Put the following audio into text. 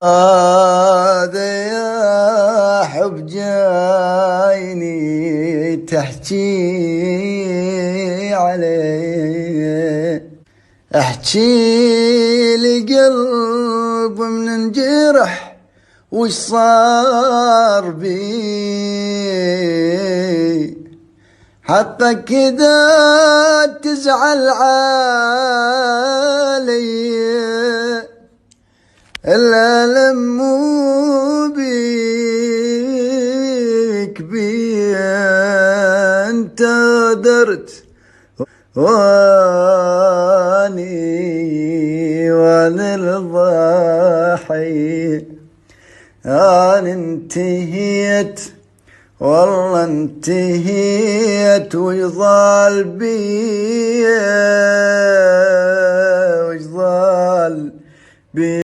هذا يا حب جايني تحكي عليه، احكي لقلب من انجرح وش صار بي، حقك كذا تزعل علي إلا لمو بيك بي انت درت واني الضحي. أنا انتهيت والله انتهيت ويظل بي